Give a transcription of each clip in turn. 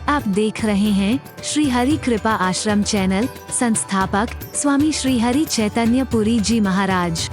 आप देख रहे हैं श्री हरि कृपा आश्रम चैनल। संस्थापक स्वामी श्री हरि चैतन्य पुरी जी महाराज।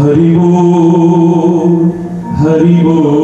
Hari Bol, Hari Bol.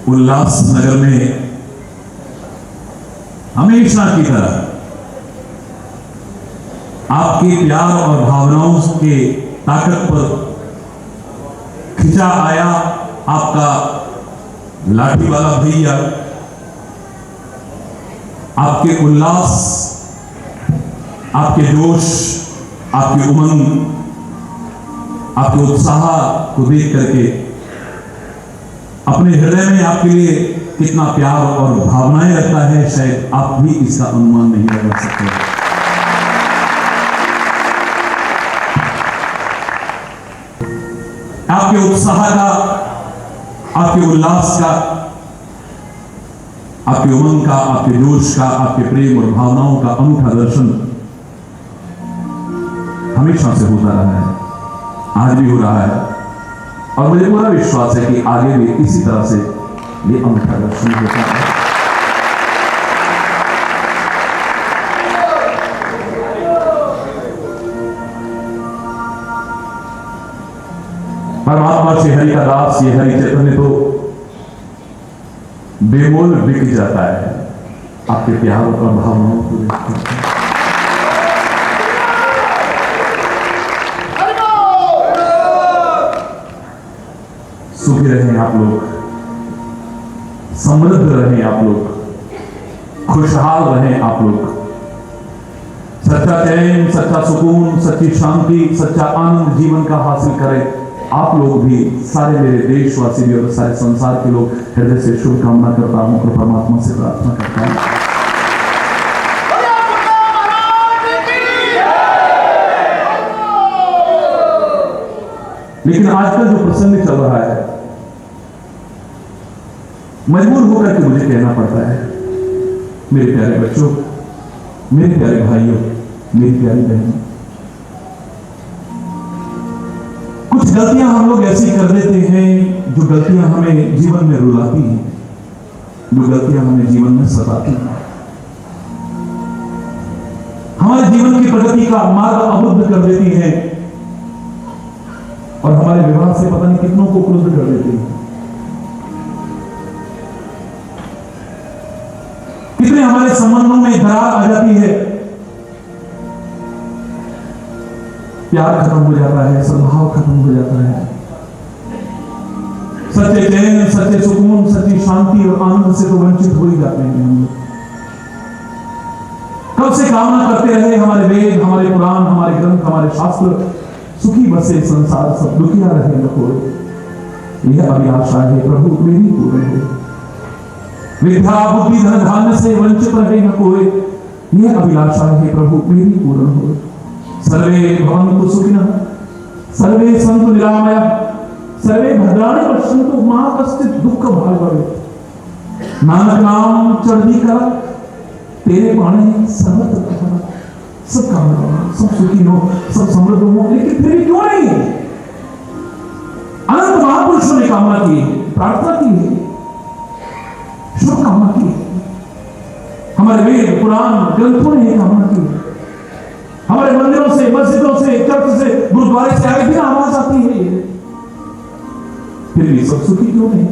Ulhasnagar में हमेशा की तरह आपके प्यार और भावनाओं के ताकत पर खिंचा आया आपका लाठी वाला भैया। आपके उल्लास, आपके जोश, आपकी उमंग, आपके उत्साह को देख करके अपने हृदय में आपके लिए कितना प्यार और भावनाएं रखता है, शायद आप भी इसका अनुमान नहीं लगा सकते। आपके उत्साह का, आपके उल्लास का, आपके उमंग का, आपके जोश का, आपके प्रेम और भावनाओं का अनूठा दर्शन हमेशा से होता रहा है, आज भी हो रहा है, और मुझे पूरा विश्वास है कि आगे भी इसी तरह से ये अनूठा दर्शन होता है। परमात्मा श्री हरि का दास, ये हरि चैतन्य तो बेमोल बिक जाता है आपके प्यार और भावनाओं को देखकर। सुखी रहें आप लोग, समृद्ध रहें आप लोग, खुशहाल रहें आप लोग। सच्चा चैन, सच्चा सुकून, सच्ची शांति, सच्चा आनंद जीवन का हासिल करें आप लोग भी। सारे मेरे देशवासी भी और सारे संसार के लोग हृदय से शुभकामना करता हूं और परमात्मा से प्रार्थना करता हूं। लेकिन आजकल जो प्रसंग चल रहा है, मजबूर होकर के मुझे कहना पड़ता है, मेरे प्यारे बच्चों, मेरे प्यारे भाइयों, मेरी प्यारी बहनों, कुछ गलतियां हम लोग ऐसी कर देते हैं जो गलतियां हमें जीवन में रुलाती हैं, जो गलतियां हमें जीवन में सताती हैं, हमारे जीवन की प्रगति का मार्ग अवरुद्ध कर देती हैं और हमारे विवाह से पता नहीं कितनों को क्रुद्ध कर देती हैं। कितने हमारे संबंधों में दरार आ जाती है, प्यार खत्म हो जाता है, सद्भाव खत्म हो जाता है, सच्चे चैन, सच्चे सुकून, सच्ची शांति और आनंद से तो वंचित हो ही जाते हैं हम लोग। कब से कामना करते रहे हमारे वेद, हमारे पुराण, हमारे ग्रंथ, हमारे शास्त्र, सुखी बसे संसार सब दुखिया रहे न कोई। यह अभिलाषा है प्रभु मेरी पूर्ण हो। विद्या बुद्धि धन धान्य से वंचित रहे न कोई। यह अभिलाषा है प्रभु मेरी पूर्ण हो। सर्वे भवन्तु सुखिनः, सर्वे सन्तु निरामयाः, सर्वे भद्राणि पश्यन्तु मा कश्चित् दुःख भाग् भवेत्। नानक नाम चढ़ी कर तेरे पानी सर्वत्र प्रसन्न। सब कामना, सब सुखी हो, सब समृद्ध हो, लेकिन फिर भी क्यों नहीं? अनंत महापुरुषों ने कामना की, प्रार्थना की है, शुभ कामना की। हमारे वेद पुराण ग्रंथों ने कामना की। हमारे मंदिरों से, मस्जिदों से, चर्च से, गुरुद्वारे से आए भी आवाज आती है, फिर भी सब सुखी क्यों नहीं?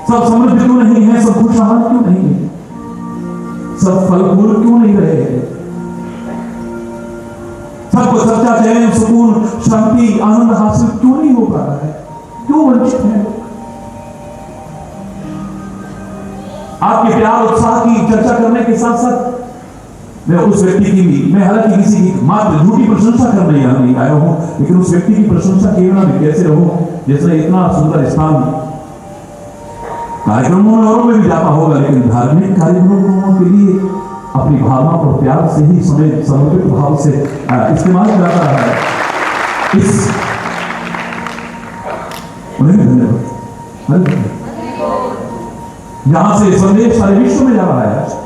सब समृद्ध क्यों नहीं है? सब खुशहाल क्यों नहीं है? सब फल फूल क्यों नहीं रहे हैं? सबको सच्चा चैन, सुकून, शांति, आनंद हासिल क्यों नहीं हो पा रहा है? क्यों वंचित है? आपके प्यार उत्साह की चर्चा करने के साथ साथ मैं उस व्यक्ति की भी, मैं हालांकि किसी की मात्र झूठी प्रशंसा करने यहां नहीं आया हूं, लेकिन उस व्यक्ति की प्रशंसा केवल भी कैसे रहूं जिसने इतना सुंदर स्थान कार्यक्रमों और में भी जाता होगा, लेकिन धार्मिक कार्यक्रमों के लिए अपनी भावना और प्यार से ही समय समर्पित भाव से इस्तेमाल करता रहा है। इस उन्हें धन्यवाद। जहां से संदेश सारे विश्व में जा रहा है,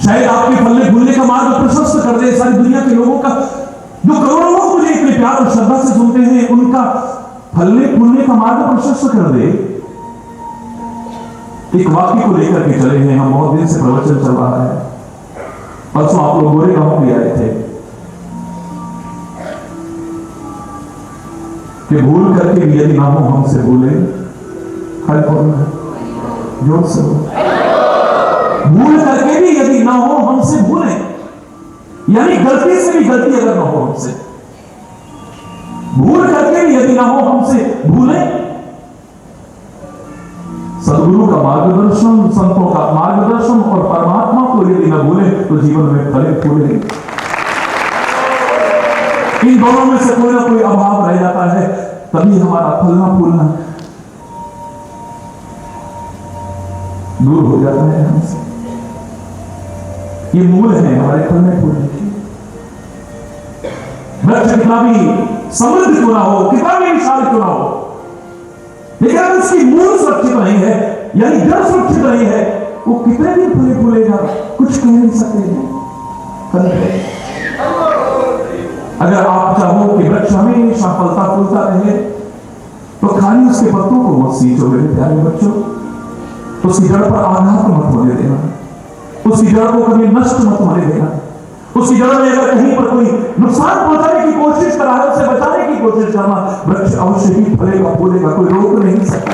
शायद आपके फलने फूलने का मार्ग प्रशस्त कर दे सारी दुनिया के लोगों का, जो करोड़ों लोग मुझे इतने प्यार और श्रद्धा से सुनते हैं, उनका फलने फूलने का मार्ग प्रशस्त कर दे। एक वाक्य को लेकर के चले हैं हम, बहुत दिन से प्रवचन चल रहा है। परसों आप लोग गोरे गांव भी आए थे। कि भूल करके भी यदि ना हो हमसे भूले, हर कौन है जोर से भूल करके भी यदि ना हो हमसे भूले, यानी गलती से भी गलती अगर ना हो हमसे, भूल करके भी यदि ना हो हमसे भूले, सदगुरु का मार्गदर्शन, संतों का मार्गदर्शन और परमात्मा को यदि ना भूले तो जीवन में फले फूले। इन दोनों में से कोई ना कोई अभाव रह जाता है, तभी हमारा फलना फूलना दूर हो जाता है हमसे। ये मूल है हमारे फलने फूलने की। वृक्ष कितना भी समृद्ध क्यों ना हो, कितना भी विशाल क्यों ना हो, लेकिन अगर उसकी मूल सुरक्षित नहीं है, यानी जड़ सुरक्षित नहीं है, वो कितने दिन फले फूलेगा कुछ कह नहीं सकते। अगर आप चाहो कि वृक्ष हमेशा फलता फूलता रहे तो खाली उसके पत्तों को मत सींचो मेरे प्यारे बच्चों, उसकी जड़ पर आघात मत होने देना, उसकी जड़ को कभी नष्ट मत होने देना। उसकी जड़ में अगर कहीं पर कोई नुकसान पहुंचाने की कोशिश करा है, उसे बचाने की कोशिश करना, वृक्ष अवश्य ही फलेगा फूलेगा, कोई रोक नहीं सकता।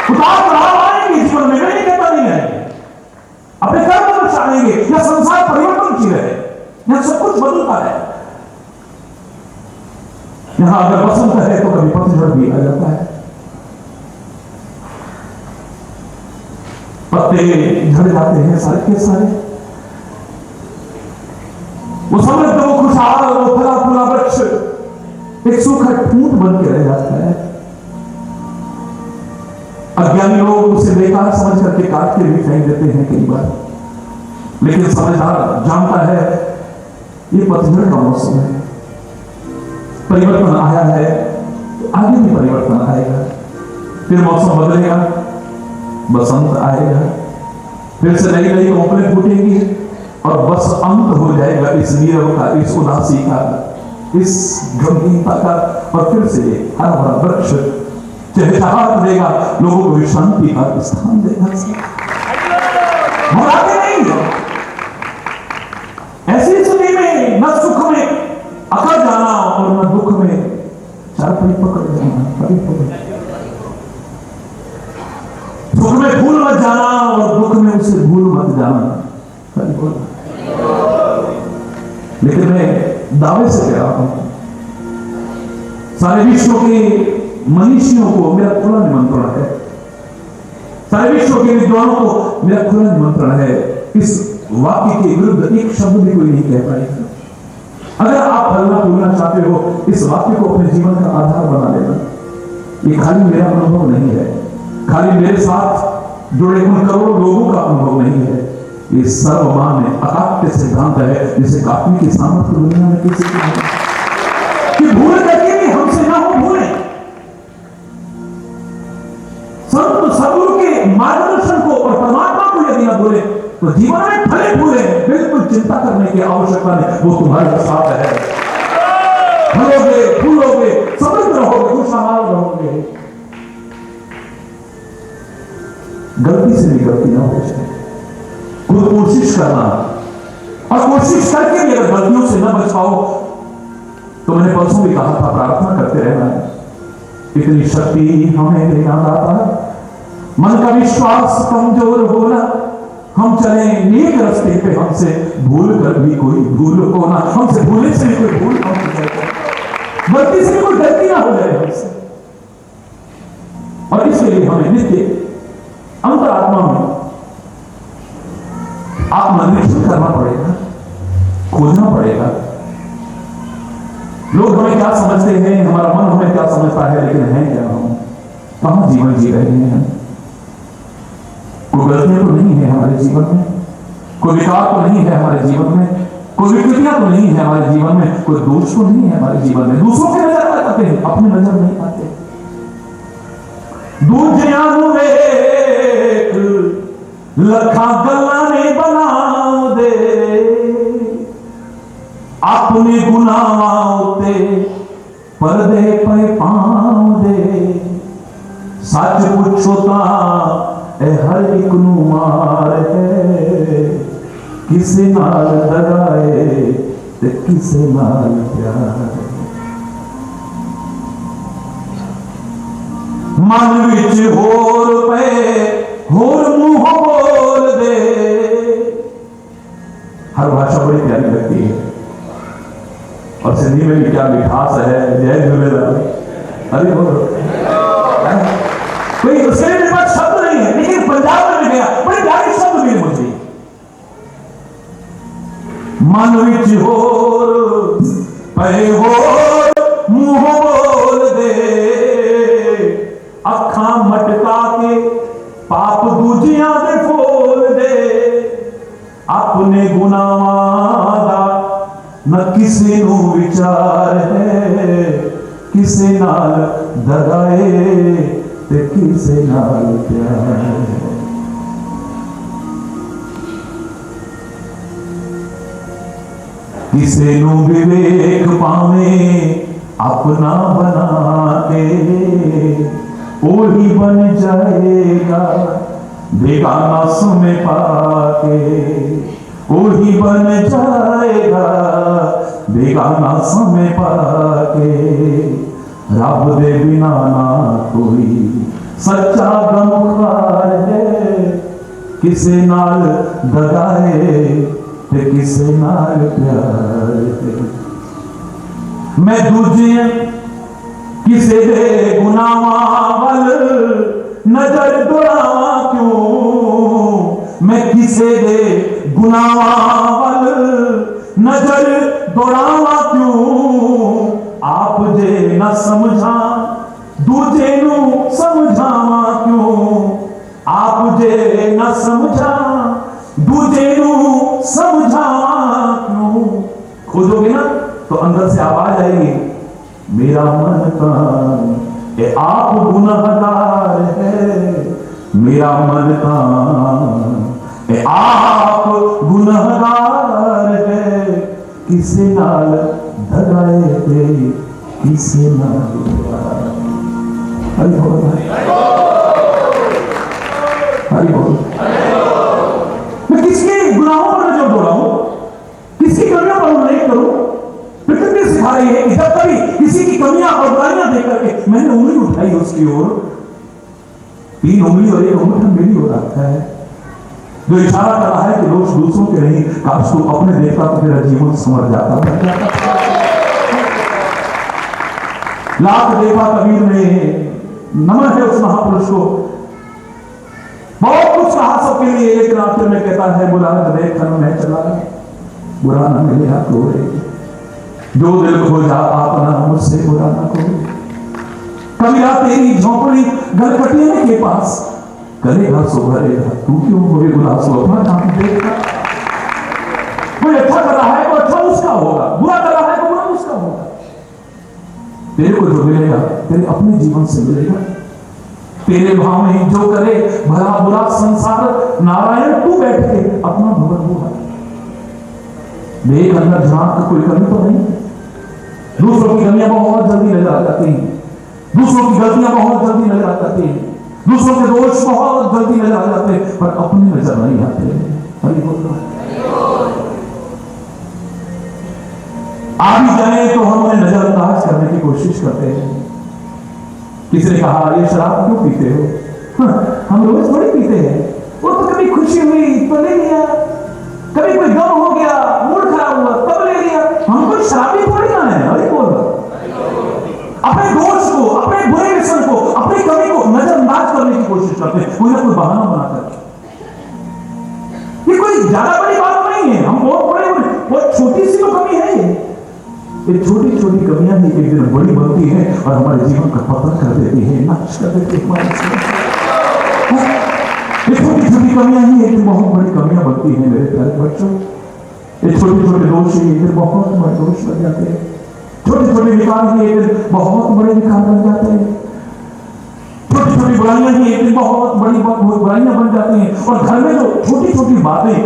उतार चढ़ाव आएंगे जीवन में, नहीं कहता नहीं आएंगे, अपने कर्म में आएंगे, या संसार परिवर्तनशील है, यहां सब कुछ बदलता है। यहां अगर बसंत है तो कभी पतझड़ भी आ जाता है, पत्ते झड़ जाते हैं सारे के सारे। वो समृद्ध, वो खुशहाल, वो फला फूला वृक्ष एक सूखा ठूंठ बन के रह जाता है। अज्ञानी लोग उसे बेकार समझ करके काट के भी फेंक देते हैं कई बार, लेकिन समझदार जानता है ये पतझड़ का मौसम है, परिवर्तन आया है, आगे भी परिवर्तन आएगा, फिर मौसम बदलेगा, बसंत आएगा, फिर से नई नई कोपलें फूटेंगी और बस अंत हो जाएगा इस नीरव का, इस उदासी का, इस गंभीरता का, और फिर से हरा भरा वृक्ष चहचहाट देगा, लोगों को शांति का स्थान देगा। मुरादे नहीं है ऐसी स्थिति में, न सुख में अकड़ जाना और न दुख में चारपाई पकड़ जाना, सुख में भूल मत जाना और दुख में उसे भूल मत जाना। लेकिन मैं दावे से कह रहा हूं, सारे विश्व के मनीषियों को मेरा खुला निमंत्रण है, सारे विश्व के विद्वानों को मेरा खुला निमंत्रण है, इस वाक्य के विरुद्ध एक शब्द भी कोई नहीं कह पाएगा। अगर आप फलना फूलना चाहते हो, इस वाक्य को अपने जीवन का आधार बना लेना। ये खाली मेरा अनुभव नहीं है, खाली मेरे साथ जुड़े उन करोड़ों लोगों का अनुभव नहीं है, ये सर्वमान्य अकाट्य सिद्धांत है, जिसे काटने की सामर्थ्य दुनिया में किसी की नहीं, कि भूल करके भी हमसे ना हो भूले। संत सदगुरु के मार्गदर्शन को और परमात्मा को यदि ना भूले तो जीवन में फले फूले, बिल्कुल चिंता करने की आवश्यकता नहीं, वो तुम्हारे साथ है। फलोगे फूलोगे, समृद्ध रहोगे, खुशहाल रहोगे। गलती से भी गलती ना हो जाए, खुद कोशिश करना, और कोशिश करके भी अगर गलतियों से न बच पाओ तो मैंने परसों भी कहा था, प्रार्थना करते रहना, इतनी शक्ति हमें देना दाता, मन का विश्वास कमजोर होना, हम चले नेक रास्ते पे, हमसे भूल कर भी कोई भूल होना, हमसे भूलने से भी कोई भूल ना हो जाए, गलती से भी कोई गलती ना हो जाए हमसे। और इसके लिए हमें नित्य अंतरात्मा में आत्मनिरीक्षण करना पड़ेगा, खोजना पड़ेगा। लोग हमें क्या समझते हैं, हमारा मन हमें क्या समझता है, लेकिन है क्या हम, कहां जीवन जी रहे हैं। कोई गलतियां तो नहीं है हमारे जीवन में, कोई विकार तो नहीं है हमारे जीवन में, कोई विकृतियां तो नहीं है हमारे जीवन में, कोई दोष तो नहीं है हमारे जीवन में। दूसरों के नजर में आते हैं, अपने नजर नहीं आते। दूजिया लखा गल्ला ने बना दे, अपने गुनाह उते पर्दे पे पाँव दे, सच पुछो ता ए हर एक नू मार है, किसे नाल दगाए ते किसे नाल प्यार। मन विच होर पे होर मुंह बोल दे। हर भाषा बड़ी प्यारी लगती है और सिंधी में भी क्या मिठास है। जय झूलेलाल। अरे बोलो, कोई उसके लिए मेरे पास शब्द नहीं है, लेकिन पंजाब में गया बड़े प्यारे शब्द मिले मुझे। मन विच होर पे होर मुंह बोल दे, अखां मटका के पाप दूजियां दे फोल दे, अपने गुनाहां दा न किसी नू विचार है, किसे नाल दगाए ते किसे नाल प्यार। किसे नू विवेक पावे अपना बना के, ओही बन जाएगा बेगाना समय पाके, ओही बन जाएगा बेगाना समय पाके। रब दे बिना ना कोई सच्चा गमखार है, किसे नाल दगाए ते किसे नाल प्यार है। मैं दूजे किसे दे गुनाहां वल नजर दौड़ावा क्यों, मैं किसे दे गुनाहां वल नजर दौड़ावा क्यों। आप जे न समझा दूजे नू समझावा क्यों, आप जे न समझा दूजे नू समझावा क्यों। खोजोगे ना तो अंदर से आवाज आएगी, मेरा मन कान ए आप गुनहगार है, मेरा मन कान ए आप गुनहगार है, किसे नाल दगाए थे किसे नाल प्यार। हरि बोल, हरि बोल। मैं किसके गुनाहों पर नजर दौड़ाऊं, किसकी कमियों पर नहीं करूं। प्रकृति सिखा रही है कि जब कभी किसी की कमियां और बुराइयां देख करके मैंने उंगली उठाई उसकी ओर, 3 उंगली और 1 अंगूठा मेरी हो रखा है, जो इशारा कर रहा है कि दोष दूसरों के नहीं, काश तू अपने देखता तो तेरा जीवन संवर जाता। लाख देखा कबीर ने, नमन है उस महापुरुष को, बहुत कुछ कहा सबके लिए, लेकिन आखिर में कहता है बुला देख मैं चला, बुरा न मिले कोई, जो दिल खोजा आपना मुझसे बुरा न कोई। कबीरा तेरी झोंपड़ी गलकटियाने के पास, करेगा सो भरेगा, तू क्यों हुए उदास हो अपना काम देखा। कोई अच्छा कर रहा है तो अच्छा उसका होगा, बुरा कर रहा है तो बुरा उसका होगा। तेरे को जो मिलेगा तेरे अपने जीवन से मिलेगा। तेरे भाव में जो करे भला बुरा संसार नारायण तू बैठ के अपना भवन होगा। मेरे अंदर झांक का कोई कमी तो नहीं। दूसरों की कमियां बहुत जल्दी नजर आ जाती हैं, दूसरों की गलतियां बहुत जल्दी नजर आ जाती हैं, दूसरों के दोष बहुत जल्दी नजर आ जाते हैं, पर अपनी नजर नहीं आते। हरि बोल। आ भी जाए तो हम उन्हें नजरअंदाज करने की कोशिश करते हैं। किसी ने कहा ये शराब क्यों पीते हो? हम रोज थोड़ी पीते हैं, वो तो कभी खुशी हुई तो ले लिया, कभी कोई गम हो गया, मूड खराब हुआ तब ले लिया। हम कोई शराबी थोड़ी ना है। अरे बोल, अपने दोष को, अपने बुरे व्यसन को, अपनी कमी को नजरअंदाज करने की कोशिश करते हैं, कोई ना कोई बहाना बनाकर। ये कोई ज्यादा बड़ी बात नहीं है, हम बहुत छोटी सी तो कमी है। ये छोटी छोटी कमियां ही एक दिन बड़ी बनती है और हमारे जीवन का पतन कर देती है, नाश कर देती है। ये छोटी छोटी कमियां ही एक दिन बहुत बड़ी कमियां बनती हैं मेरे प्यारे बच्चों। ये छोटे छोटे दोष ही एक दिन बहुत बड़े दोष बन जाते हैं, छोटे छोटे विकार ही एक दिन बहुत बड़े विकार बन जाते हैं, छोटी छोटी बुराइयां ही एक दिन बहुत बड़ी बुराइयां बन जाती हैं। और घर में जो छोटी छोटी बातें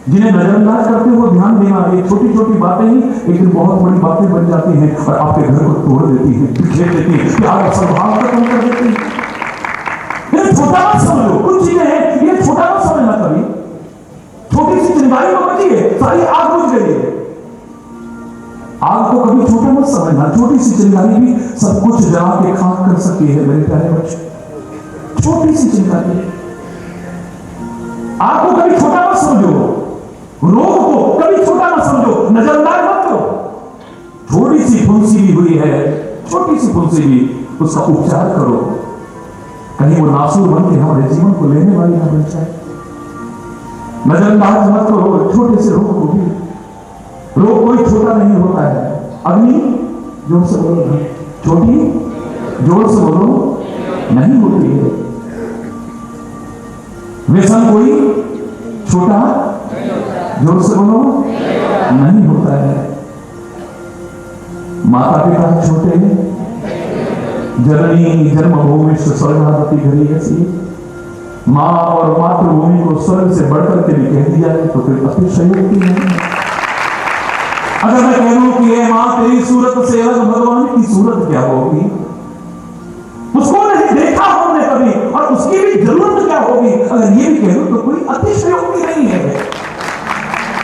जिन्हें नजरअंदाज करते हो ध्यान देना, ये छोटी छोटी बातें ही एक दिन बहुत बड़ी बातें बन जाती हैं और आपके घर को तोड़ देती हैं, बिखेर देती हैं, प्यार और सद्भाव खत्म कर देती हैं। ये छोटा मत समझो, कुछ चीजें हैं ये छोटा मत समझना। कभी छोटी सी चिंगारी में बची है, सारी आग बुझ गई है। आग आग को कभी छोटा मत समझना, छोटी सी चिंगारी भी सब कुछ जला के खाक कर सकती है मेरे प्यारे बच्चे। छोटी सी चिंगारी, आग को कभी छोटा मत समझो, रोग को कभी छोटा मत समझो, नजरअंदाज मत करो। छोटी सी फुंसी भी हुई है, छोटी सी फुंसी भी, उसका उपचार करो, कहीं वो नासूर बन के हमारे जीवन को लेने वाली ना बन जाए। नजरअंदाज मत करो छोटे से रोग को भी। रोग कोई छोटा नहीं होता है। अग्नि, जोर से बोलो, छोटी, जोर से बोलो, नहीं होती है। व्यसन कोई छोटा, जोर से बोलो, नहीं होता है। माता पिता छोटे, जननी जन्मभूमि स्वर्गावती घड़ी ऐसी, मां और मातृभूमि को स्वर्ग से बढ़कर के भी कह दिया है तो फिर अतिशयोक्ति नहीं। अगर मैं कह लूं कि ये मां तेरी सूरत से अलग भगवान की सूरत क्या होगी, उसको नहीं देखा हमने कभी और उसकी भी जरूरत क्या होगी, अगर ये भी कह लूं तो कोई अतिशयोक्ति नहीं है।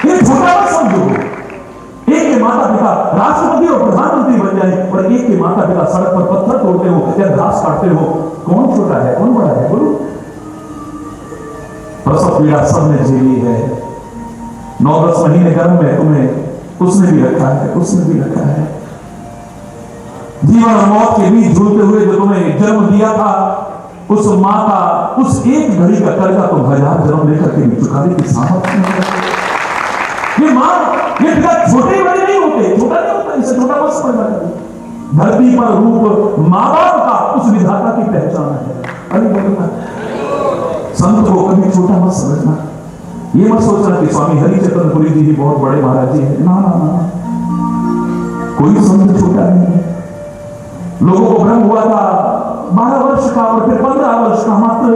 ये छोटा मत समझो। एक के माता पिता राष्ट्रपति और प्रधानमंत्री बन जाए और एक के माता पिता सड़क पर पत्थर तोड़ते हो या घास काटते हो, कौन छोटा है कौन बड़ा है बोलो? प्रसव पीड़ा सबने झेली है। 9-10 महीने गर्भ में तुम्हें उसने भी रखा है, उसने भी रखा है। जीवन और मौत के बीच झूलते हुए जो तुम्हें जन्म दिया था, उस मां का उस एक घड़ी का कर्जा तुम 1000 जन्म लेकर के भी चुकाने की सामर्थ्य नहीं है। ये मां, ये पिता छोटे बड़े नहीं होते, छोटा नहीं होता, इसे छोटा मत समझना कभी। धरती पर रूप मां बाप का उस विधाता की पहचान है। अरे बोलना संत को कभी छोटा मत समझना। ये मत सोचना कि स्वामी हरिचंद्रपुरी जी ही बहुत बड़े महाराज जी हैं। ना ना ना, कोई संत छोटा नहीं है। लोगों को भ्रम हुआ था 12 वर्ष का और फिर 15 वर्ष का मात्र।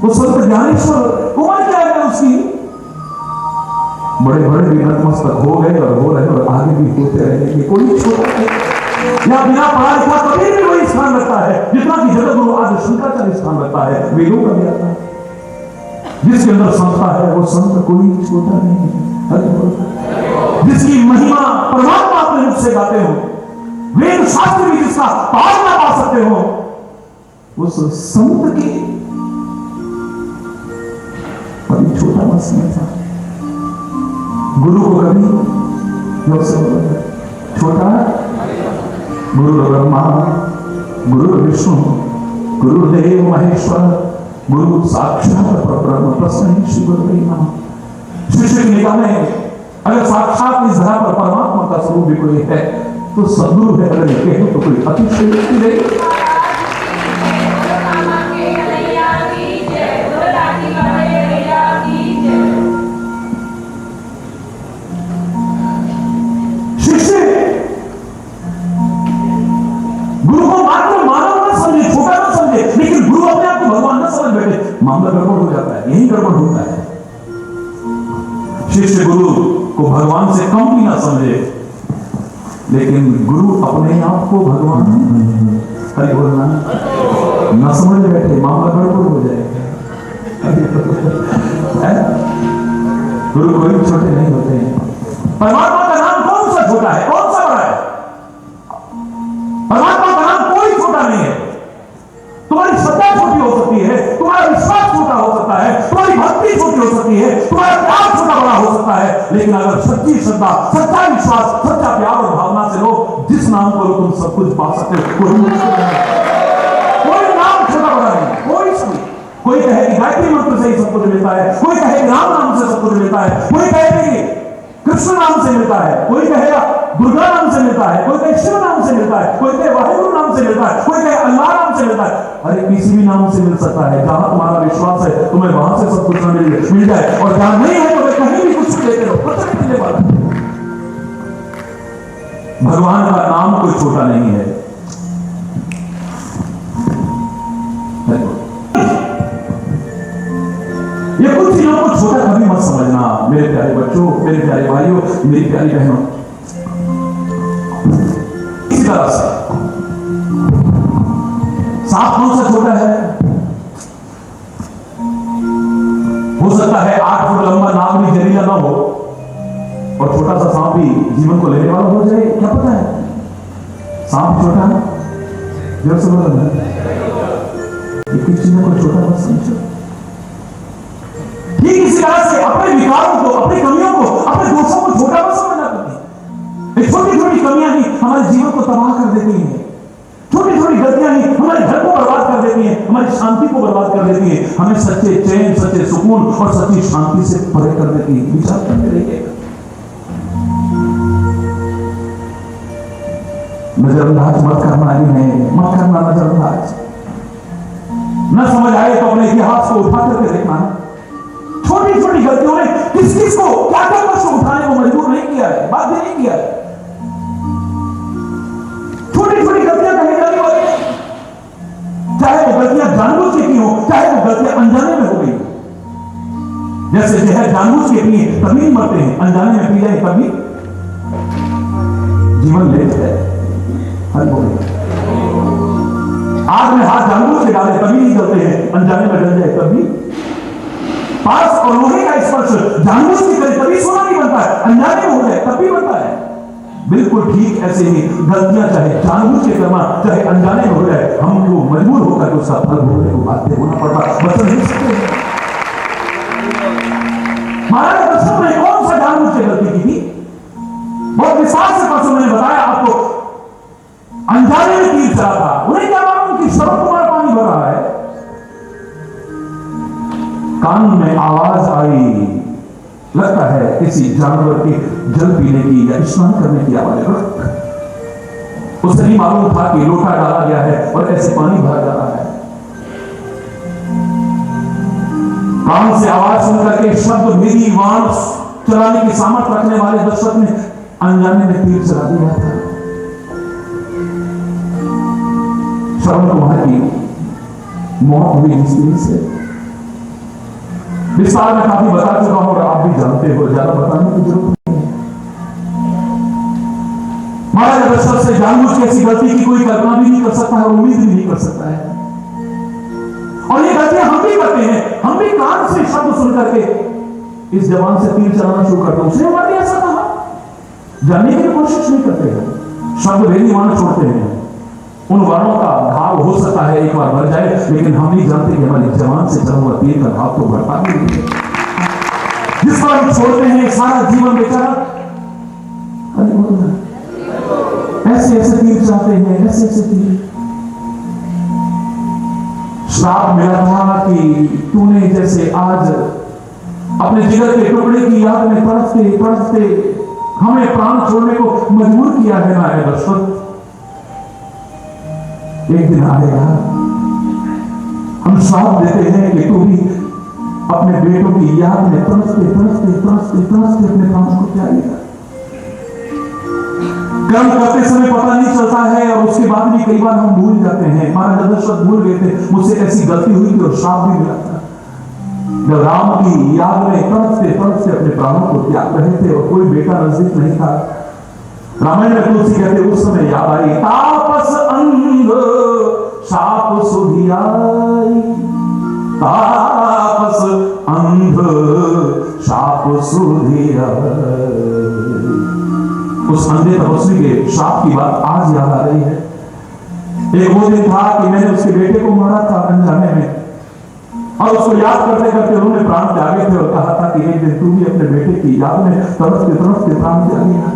वो संत ज्ञानेश्वर उम्र क्या है उसकी, बड़े बड़े भी नतमस्तक हो गए और हो रहे और आगे भी होते रहेंगे। कोई छोटा नहीं या बिना पढ़ा लिखा कभी भी वही स्थान रखता है जितना कि जगत गुरु आज शंकराचार्य स्थान रखता है, वेदों का भी आता है। जिसके अंदर संस्था है वो संत कोई छोटा नहीं है। जिसकी महिमा परमात्मा अपने रूप से गाते हो, वेद शास्त्र भी जिसका पार ना पा सकते हो, उस संत की कभी छोटा मत समझना। गुरु को कभी छोटा, गुरु ब्रह्मा, गुरु विष्णु, गुरुदेव महेश्वर, गुरु साक्षात परब्रह्म तस्मै श्री गुरुवे नमः। शिष्य की निगाह में अगर साक्षात इस धरा पर परमात्मा का स्वरूप भी कोई है तो सदगुरु है, अगर कहे तो कोई अतिशयोक्ति नहीं। मामला गड़बड़ हो जाता है, यही गड़बड़ होता है। शिष्य गुरु को भगवान से कम भी ना समझे, लेकिन गुरु अपने आप को भगवान हरि बोलना ना समझ बैठे, मामला गड़बड़ हो जाएगा। गुरु कोई छोटे नहीं होते हैं। परमात्मा का नाम कौन सा छोटा है, कौन सा बड़ा है? परमात्मा का नाम कोई छोटा नहीं है। तुम्हारी श्रद्धा छोटी हो सकती है, तुम्हारा विश्वास छोटा हो सकता है, तुम्हारी भक्ति छोटी हो सकती है, तुम्हारा प्यार छोटा बड़ा हो सकता है, लेकिन अगर सच्ची श्रद्धा, सच्चा विश्वास, सच्चा प्यार और भावना से लो, जिस नाम को तुम सब कुछ पा सकते हो, कोई नाम छोटा बड़ा नहीं। कोई कहे कि गायत्री मंत्र से ही सब कुछ मिलता है, कोई कहे कि राम नाम से सब कुछ मिलता है, कोई कहे कि कृष्ण नाम से मिलता है, कोई कहेगा दुर्गा नाम से मिलता है, कोई कहे शिव नाम से मिलता है, कोई कहे वाहिगुरु नाम से मिलता है, कोई कहे अल्लाह नाम से मिलता है। अरे किसी भी नाम से मिल सकता है। जहां तुम्हारा विश्वास है तुम्हें वहां से सब कुछ मिल जाए, और जहां नहीं है तो कहीं भी कुछ लेते रहो, पता नहीं चलने वाला। भगवान का नाम कोई छोटा नहीं है। ये कुछ चीजों को छोटा कभी मत समझना मेरे प्यारे बच्चों, मेरे प्यारे भाइयों, मेरी प्यारी बहनों। इसी तरह से सांप कौन सा छोटा है? हो सकता है 8 फुट लंबा नाग भी जहरीला ना हो और छोटा सा सांप भी जीवन को लेने वाला हो जाए, क्या पता है। सांप छोटा है, जोर से बोलो ना, किसी चीज को छोटा मत समझो। ठीक इसी तरह से अपने विकारों को, अपनी कमियों को, अपने दोषों को छोटा मत समझना कभी। ये छोटी छोटी कमियां ही हमारे जीवन को तबाह कर देती हैं। छोटी छोटी गलतियां ही हमारे घर को बर्बाद कर देती हैं, हमारी शांति को बर्बाद कर देती हैं, हमें सच्चे चैन, सच्चे सुकून और सच्ची शांति से परे कर देती है। विचार करते रहिए। नजरअंदाज मत करना ही है, मत करना नजरअंदाज। न समझ आए तो अपने इतिहास को उठा करके देखना। छोटी छोटी गलतियों ने किस किस को क्या क्या कष्ट उठाने को मजबूर नहीं किया है, बाध्य नहीं किया है। छोटी छोटी गलतियां कहीं जाने वाली है, चाहे वो गलतियां जानबूझ के की हो, चाहे वो गलतियां अनजाने में हो गई। जैसे जहर जानबूझ के पिए तभी मरते हैं, अनजाने में पी जाए तभी जीवन लेते हैं। आग में हाथ जानबूझ के डाले तभी नहीं जलते हैं, अनजाने में जल जाए तभी। पास और लोहे का स्पर्श जानबूझ के करे तभी सोना नहीं बनता है, अनजाने में हो जाए तभी बनता है। बिल्कुल ठीक ऐसे ही गलतियां चाहे जानबूझ के करना, चाहे अनजाने में हो जाए, हमको मजबूर होकर उसका फल भोगने को बाध्य होना पड़ता है। बच नहीं सकते। महाराज दशरथ ने कौन सा जानबूझ के गलती की थी? बहुत विस्तार से परसों मैंने बताया आपको। अनजाने में तीर चला था, उन्हें क्या मालूम कि शब्द तुम्हारा पानी भर रहा है। कान में आवाज आई, लगता है किसी जानवर के जल पीने की या स्नान करने की आवाज। उसे नहीं मालूम था कि लोटा डाला गया है और ऐसे पानी भरा जा रहा है। कान से आवाज सुनकर के शब्द मेरी वाण चलाने की सामर्थ रखने वाले दशरथ ने अनजाने में तीर चला दिया था। श्रवण कुमार की मौत हुई स्त्री से विस्तार में काफी बता चुका हूं और आप भी जानते हो, ज्यादा बताने की जरूरत नहीं है। महाराज दशरथ से जानबूझ के ऐसी गलती की कोई कल्पना भी नहीं कर सकता है, उम्मीद भी नहीं कर सकता है। और ये गलतियां हम भी करते हैं। हम भी कान से शब्द सुन करके इस जवान से तीर चलाना शुरू करते हैं। उसने हमारे ऐसा कहा, जानने की कोशिश नहीं करते हैं, शब्द भेदी मान छोड़ते हैं। उन वर्णों का घाव हो सकता है एक बार भर जाए, लेकिन हम नहीं जानते कि हमारी जवान से चला हुआ तीर का घाव तो भरता भी नहीं है। जिस पर हम छोड़ते हैं सारा जीवन बेचारा ऐसे ऐसे तीर चलाते हैं, ऐसे ऐसे तीर। श्राप मिला था कि तूने जैसे आज अपने जिगर के टुकड़े की याद में तड़पते तड़पते हमें प्राण छोड़ने को मजबूर किया है ना दशरथ। एक दिन आएगा हम श्राप देते हैं कि तू भी अपने बेटों की याद में तड़पते तड़पते तड़पते तड़पते अपने प्राण को त्यागेगा। कर्म करते समय पता नहीं चलता है और उसके बाद भी कई बार हम भूल जाते हैं। महाराज दशरथ भूल गए थे, मुझसे ऐसी गलती हुई थी और श्राप भी मिला था। जब राम की याद में तड़पते तड़पते अपने प्राणों को त्याग रहे थे और कोई बेटा नजदीक नहीं था, रामायण में तुलसी कहते उस समय याद आई, तापस अंध शाप सुधियाई, तापस अंध शाप सुधियाई। उस अंधे तपस्वी के शाप की बात आज याद आ रही है। एक वो दिन था कि मैंने उसके बेटे को मारा था अनजाने में, और उसको याद करते करते उन्होंने प्राण त्यागे थे और कहा था कि एक दिन तू भी अपने बेटे की याद में तड़पते तड़पते प्राण त्यागेगा।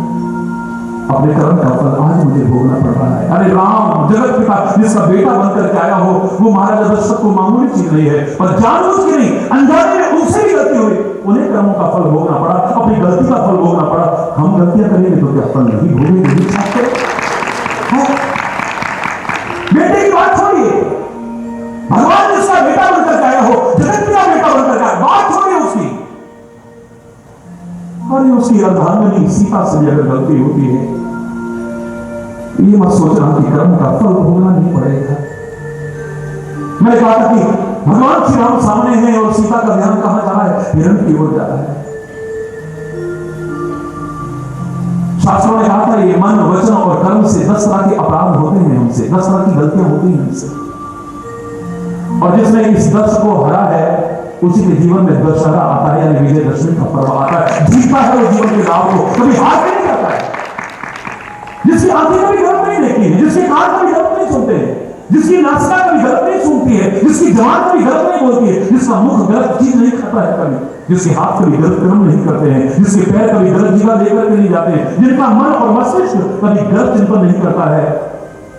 अपने कर्म का फल आज मुझे भोगना पड़ रहा है। अरे राम जगत पिता जिसका बेटा बनकर के आया हो, वो महाराज दशरथ को मामूली चीज नहीं है, पर जानबूझ के नहीं अनजाने में उनसे भी गलती हुई, उन्हें कर्मों का फल भोगना पड़ा, अपनी गलती का फल भोगना पड़ा। हम गलतियां करेंगे तो क्या फल नहीं भोगेंगे? बेटे की बात छोड़िए, भगवान जिसका बेटा बनकर के आया हो, जगत पिता बेटा बनकर के आया, बात छोड़िए उसकी। और उसकी अर्धांगिनी सीता से अगर गलती होती है, ये मत सोचना कि कर्म का फल भोगना नहीं पड़ेगा। मैंने कहा था कि भगवान श्री राम सामने हैं और सीता का ध्यान कहां जा रहा है? हिरण की ओर जा रहा है। शास्त्रों ने कहा था ये मन वचन और कर्म से 10 तरह के अपराध होते हैं हमसे, 10 तरह की गलतियां होती हैं हमसे, और जिसने इस 10 को हरा है उसी के जीवन में दशहरा आता है, यानी विजयदशमी का पर्व आता है। जीतता है वो जीवन के राह को, कभी हार नहीं करता। जिसकी नासिका कभी गलत नहीं सूंघती है, जिसकी जबान कभी गलत नहीं बोलती है, जिसका मुख गलत चीज नहीं खाता है कभी, जिसके हाथ कभी गलत कर्म नहीं करते हैं, जिसके पैर कभी गलत जीवा लेकर के नहीं जाते हैं, जिनका मन और मस्तिष्क कभी गलत चिंतन नहीं करता है,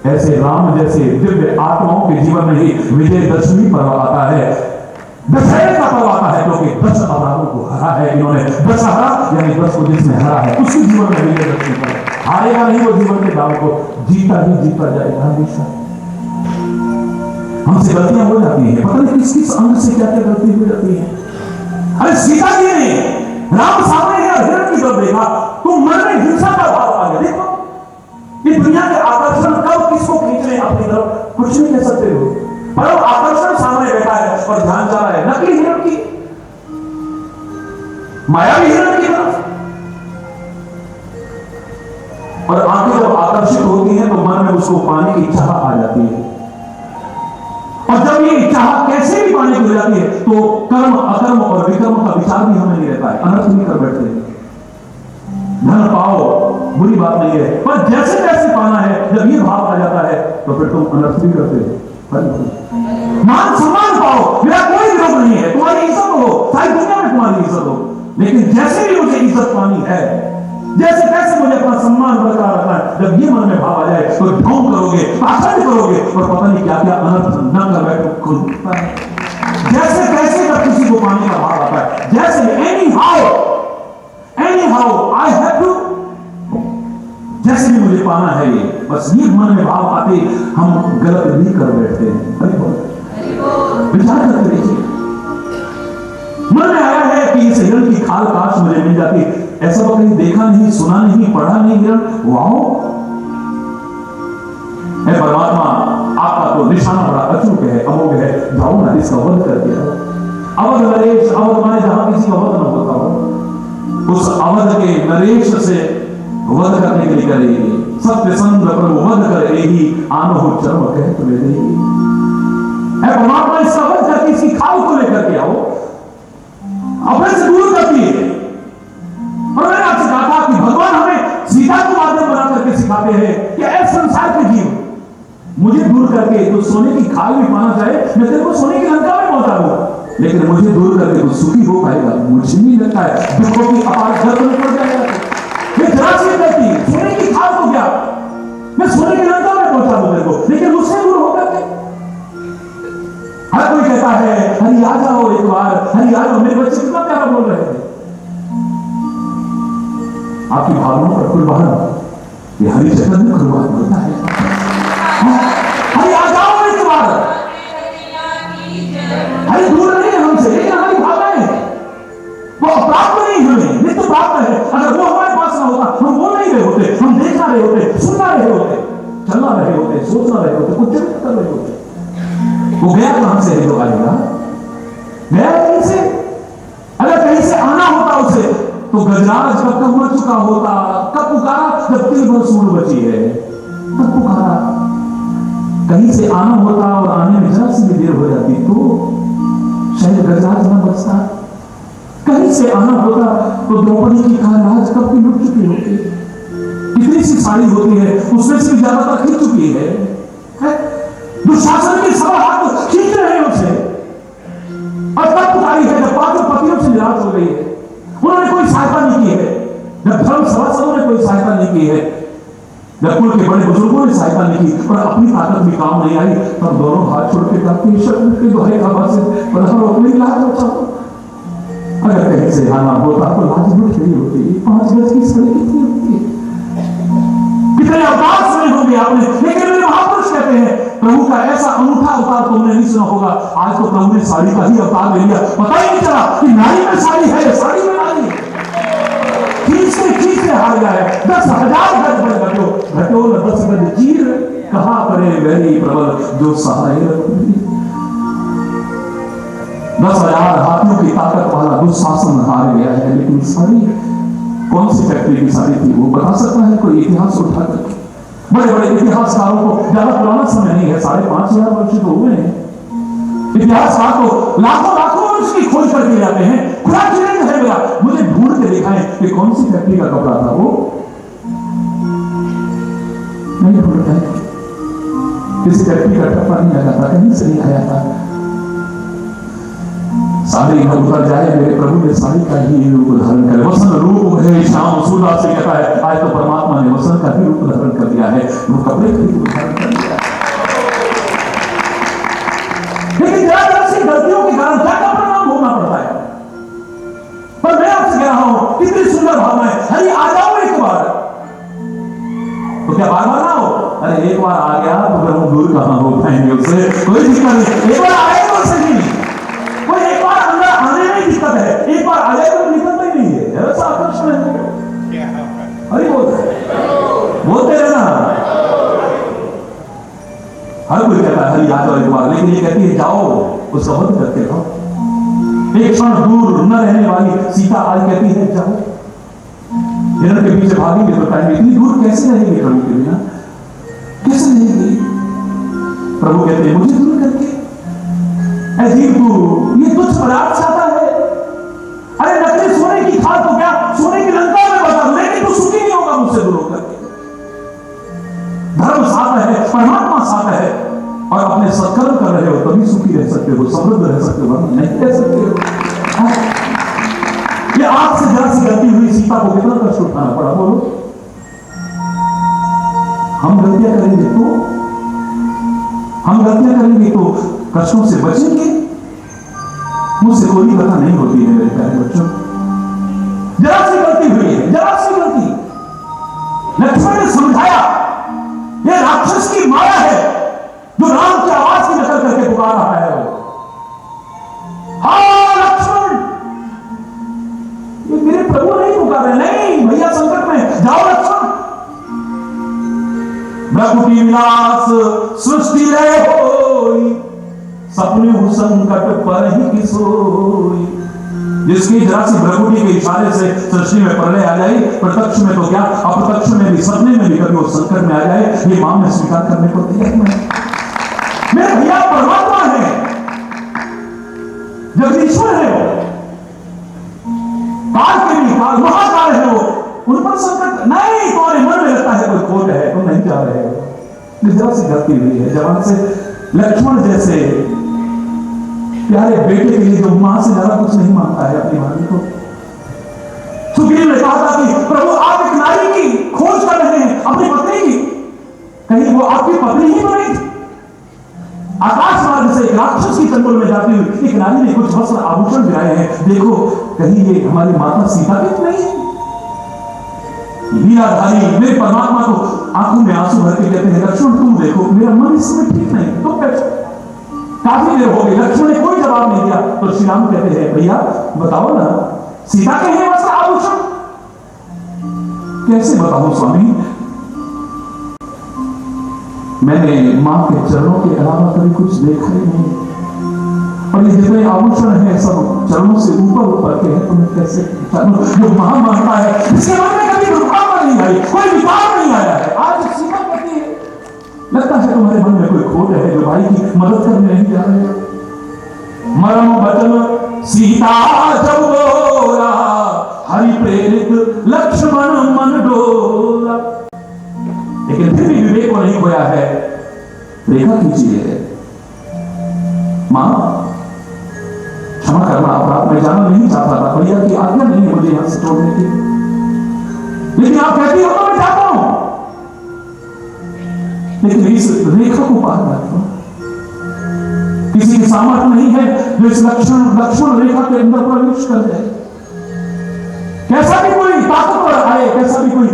ऐसे राम जैसे दिव्य आत्माओं के जीवन में ही विजयदशमी पर्व आता है, दशहरे का पर्व आता है, क्योंकि 10 अवतारों को हरा है इन्होंने। दशहरा यानी 10 को जिसने हरा है उसके जीवन में विजयदशमी पर्व हारेगा नहीं, वो जीवन के दाव को जीता ही जीता जाएगा हमेशा। हमसे गलतियां हो जाती हैं, पता नहीं किस किस अंग से क्या क्या गलती हो जाती है। अरे सीता जी ने राम सामने हिरण की तरफ देखा तो मन में हिंसा का भाव आ गया। देखो ये दुनिया के आकर्षण कब किसको खींच रहे अपनी तरफ कुछ नहीं कह सकते हो, पर वो आकर्षण सामने बैठा है और ध्यान जा रहा है नकली हिरण की, मायावी हिरण की तरफ। और आंखें जब आकर्षित होती हैं तो मन में उसको पाने की इच्छा आ जाती है, और जब ये इच्छा कैसे भी पाने की हो जाती है तो कर्म अकर्म और विकर्म का विचार भी हमें नहीं रहता है, अनर्थ नहीं कर बैठते हैं। धन पाओ बुरी बात नहीं है, पर जैसे तैसे पाना है, जब ये भाव आ जाता है तो फिर तुम अनर्थ भी करते हो। मान सम्मान पाओ, मेरा कोई विरोध नहीं है, तुम्हारी इज्जत हो, सारी दुनिया में तुम्हारी इज्जत हो, लेकिन जैसे भी मुझे इज्जत पानी है, जैसे कैसे मुझे अपना सम्मान बरकरार रखना है, जब ये मन में भाव आ जाए तो ढोंग करोगे, पाखंड करोगे और पता नहीं क्या क्या अनर्थ न कर बैठो। जैसे कैसे जब किसी को पाने का भाव आता है, जैसे anyhow I have to, जैसे भी मुझे पाना है ये, बस ये मन में भाव आते हम गलत भी कर बैठते हैं। अरे बोल विचार करके देखिए, मन में आया है कि इस हिरण की खाल काश मुझे मिल जाती, ऐसा तो कहीं देखा नहीं, सुना नहीं, पढ़ा नहीं हिरण, वाओ है परमात्मा आपका तो निशाना बड़ा अचूक है, अमोघ है, जाओ ना इसका वध कर दिया। अवध नरेश, अवध माने जहां किसी का वध न होता हो, उस अवध के नरेश से वध करने के लिए करेगी, सत्य संग प्रभु वध करे ही आनो हो चरम कह तुम्हें देगी। है परमात्मा इसका वध करके इसकी खाल को लेकर के आओ, अपने से दूर करती है। और मैंने आपसे कहा था कि भगवान हमें सीता को माध्यम बना करके सिखाते हैं कि ऐसे संसार के जीव मुझे दूर करके तो सोने की खाल भी पाना चाहे, मैं तेरे को सोने की लंका में पहुंचा दूंगा, लेकिन मुझे दूर करके तो सुखी हो पाएगा, मुझे नहीं लगता है दुखों की अपार घर में पड़ जाएगा। मैं जरा सी गलती, सोने की खाल को क्या, मैं सोने की लंका में पहुंचा दूं तेरे को, लेकिन मुझसे दूर होकर के। हर कोई कहता है हरि आ जाओ एक बार, हरि आ जाओ, मेरे बच्चे कितना प्यारा बोल रहे थे। आपकी भावनाओं का कुर्बान ये हरि चैतन्य कुर्बान होता है। हरि आ जाओ एक बार, हरि दूर नहीं है हमसे, लेकिन हमारी भावनाएं वो अप्राप्त नहीं हमें, नित्य प्राप्त है। अगर वो हमारे पास ना होता, हम बोल नहीं रहे होते, हम देखना रहे होते, सुनना रहे होते, चलना रहे होते, सोचना रहे होते, कुछ कर रहे होते, वो गया कहां से है जो आएगा, गया कहीं से। अगर कहीं से आना होता उसे तो गजराज कब का मर चुका होता, कब पुकारा जब तिल भर सूंड बची है, तब पुकारा। कहीं से आना होता और आने में जरा सी भी देर हो जाती तो शायद गजराज न बचता। कहीं से आना होता तो द्रौपदी की राज कब की लुट चुकी होती, कितनी सी साड़ी होती है उसमें से ज्यादातर खींच चुकी है। दुशासन के सवा हाथ खींच रहे हैं उसे, और तब पुकारी है जब पांचों पतियों से निराश हो गई है, उन्होंने कोई सहायता नहीं की है, जब धर्म सभासदों ने कोई सहायता नहीं की है, जब कुल के बड़े बुजुर्गों ने सहायता नहीं की और अपनी ताकत भी काम नहीं आई, तब दोनों हाथ छोड़ के के दोहे का बस अपनी लाज बचाओ। अगर कहीं से आना होता तो लाज लुट गई होती। 5 गज की सड़ी कितनी होती है, कितने अवतार सुने होंगे आपने, लेकिन मेरे महापुरुष कहते हैं प्रभु का ऐसा अनूठा अवतार तुमने नहीं सुना होगा। आज तो प्रभु ने साड़ी का ही अवतार ले लिया, पता ही नहीं चला कि नारी में साड़ी है, साड़ी में नारी है। खींचते हार गया है। 10,000 गज बड़े घटो न 10 गज चीर, कहा करे वैरी प्रबल जो सहाय। 10,000 हाथियों की ताकत वाला दुशासन हार गया है, लेकिन साड़ी कौन सी फैक्ट्री की साड़ी थी वो बता सकता है कोई? इतिहास उठा करके बड़े बड़े इतिहासकारों को, ज्यादा पुराना समय नहीं है, 5,500 वर्ष तो हुए हैं। इतिहासकार तो लाखों वर्ष की खोज करके जाते हैं। खुदा चैलेंज है मेरा, मुझे ढूंढ के दिखाएं कि कौन सी फैक्ट्री का कपड़ा था वो। नहीं ढूंढता है, किसी चट्टी का टप्पा नहीं आया था, कहीं से नहीं आया था। साड़ी न उतर जाए, मेरे प्रभु ने साड़ी का ही रूप धारण कर, वसन रूप है श्याम सूरदास से कहता है, आज तो परमात्मा ने वसन का ही रूप धारण कर दिया है, वो कपड़े का रूप धारण कर दिया। लेकिन जरा सी गलतियों के कारण क्या परिणाम भोगना पड़ता है। पर मैं आपसे कह रहा हूं, कितनी सुंदर भावना है, हरी आ जाओ एक बार, तो क्या बार बार ना हो? अरे एक बार आ गया तो फिर हम दूर कहां हो पाएंगे उससे, कोई दिक्कत नहीं, एक बार आए तो सही, कोई एक बार अंदर आने में दिक्कत है, एक बार आ जाए तो निकलता ही नहीं है, ऐसा आकर्षण है। अरे बोलते रहना, हर कोई कहता है हरी आ जाओ एक बार, लेकिन ये कहती है जाओ उसका बंद करके जाओ। एक क्षण दूर न रहने वाली सीता आज कहती है जाओ, हिरण के पीछे भागेंगे तो टाइम, इतनी दूर कैसे रहेंगे प्रभु के बिना, कैसे रहेंगे? प्रभु कहते हैं मुझे दूर करके, अजीब तू ये तुझ पदार्थ चाहता है। अरे नकली सोने की खाद तो क्या सोने की लंका में बता, लेकिन तू सुखी नहीं होगा मुझसे दूर होकर। धर्म साथ है, परमात्मा साथ है, और अपने सत्कर्म कर रहे हो तभी सुखी रह सकते हो, समृद्ध रह सकते हो, नहीं रह सकते हो। ये आपसे जरा सी गलती हुई, सीता को कितना कष्ट उठाना पड़ा, बोलो। हम गलतियां करेंगे तो कष्टों से बचेंगे। मुझसे कोई कथा नहीं होती है मेरे प्यारे बच्चों, जरा सी गलती हुई है, जरा सी गलती। लक्ष्मण ने समझाया ये राक्षस की माया है जो राम की आवाज की नकल करके पुकार रहा है। हाँ लक्ष्मण, ये मेरे प्रभु नहीं पुकार रहे, नहीं भैया संकट में, जाओ लक्ष्मण। भ्रकुटी विलास सृष्टि लय होई, सपने संकट पर ही किसोई। जिसकी जरा सी भ्रकुटी के इशारे से सृष्टि में प्रलय आ जाए, प्रत्यक्ष में तो क्या अप्रत्यक्ष में भी, सपने में भी कभी वो संकट में आ जाए, ये मां में स्वीकार करने को तैयार नहीं। मेरे भैया परमात्मा है, जगदीश्वर है वो, काल के भी काल, महाकाल है वो, उन पर संकट नहीं। तुम्हारे मन में लगता है कोई खोट है, तुम नहीं जा रहे हो, जरा सी गलती हुई है। जवान से लक्ष्मण जैसे प्यारे बेटे के लिए जो मां से ज्यादा कुछ नहीं मांगता है अपनी वाणी को। सुग्रीव ने कहा था कि प्रभु आप एक नारी की खोज कर रहे हैं, अपनी पत्नी की, कहीं वो आपकी पत्नी ही बनी? आकाश मार्ग से एक राक्षस की चंगुल में जाती हुई एक नारी ने कुछ वस्त्र आभूषण गिराए हैं, देखो कहीं ये हमारी माता सीता की तो नहीं है? लीलाधारी मेरे परमात्मा को आंखों में आंसू भर के कहते हैं, लक्ष्मण तुम देखो मेरा मन इस समय ठीक नहीं, तुम बैठो। काफी देर हो गई, लक्ष्मण ने कोई जवाब नहीं दिया, तो श्री राम कहते हैं भैया बताओ ना, सीता के हैं वस्त्र आभूषण? कैसे बताऊं स्वामी, मैंने मां के चरणों के अलावा कभी कुछ देखा ही नहीं, और ये जितने आभूषण हैं सब चरणों से ऊपर के हैं, तुम्हें कैसे जो मां मानता है, इसके मन में कभी रुकावट नहीं आई, कोई विकार नहीं आया है। आज सीता कहती है लगता है तुम्हारे मन में कोई खोट है जो भाई की मदद करने नहीं जा रहे। मरम बचन सीता जब बोला, हरि प्रेरित लक्ष्मण मन डोला। लेकिन फिर भी विवेक को नहीं खोया है। रेखा कीजिए मां, क्षमा करना, अपराध मैं जाना नहीं चाहता था, भैया की आज्ञा नहीं है मुझे यहां से छोड़ने की, लेकिन आप कहती हो तो मैं जाता हूं, लेकिन इस रेखा को पार कर दो। किसी की सामर्थ्य नहीं है जो इस लक्ष्मण रेखा के अंदर प्रवेश कर जाए, कैसा भी कोई ताकतवर आए, कैसा भी कोई